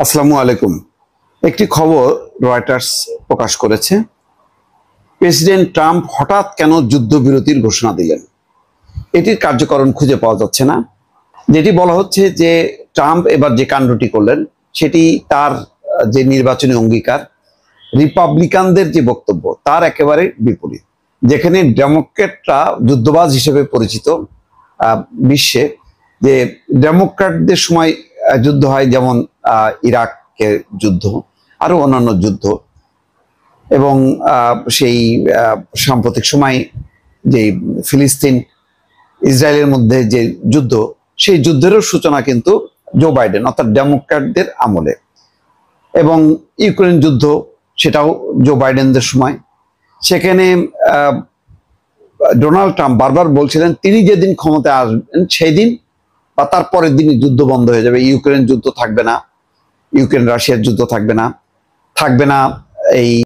আসসালামু আলাইকুম। একটি খবর রয়টার্স প্রকাশ করেছে। প্রেসিডেন্ট ট্রাম্প হঠাৎ কেন যুদ্ধবিরতির ঘোষণা দিলেন, এটির কার্যকরণ খুঁজে পাওয়া যাচ্ছে না। যেটি বলা হচ্ছে যে ট্রাম্প এবার যে কাণ্ডটি করলেন সেটি তার যে নির্বাচনী অঙ্গীকার, রিপাবলিকানদের যে বক্তব্য তার একেবারে বিপরীত। যেখানে ডেমোক্র্যাটরা যুদ্ধবাজ হিসেবে পরিচিত বিশ্বে, যে ডেমোক্র্যাটদের সময় যুদ্ধ হয়, যেমন ইরাকের যুদ্ধ, আরো অন্যান্য যুদ্ধ, এবং সেই সাম্প্রতিক সময় যে ফিলিস্তিন ইসরায়েলের মধ্যে যে যুদ্ধ, সেই যুদ্ধেরও সূচনা কিন্তু জো বাইডেন অর্থাৎ ডেমোক্র্যাটদের আমলে। এবং ইউক্রেন যুদ্ধ, সেটাও জো বাইডেনদের সময়। সেখানে ডোনাল্ড ট্রাম্প বারবার বলছিলেন তিনি যেদিন ক্ষমতায় আসবেন সেই দিন বা তার পরের দিনই যুদ্ধ বন্ধ হয়ে যাবে, ইউক্রেন যুদ্ধ থাকবে না, ইউক্রেন রাশিয়ার যুদ্ধ থাকবে না, থাকবে না এই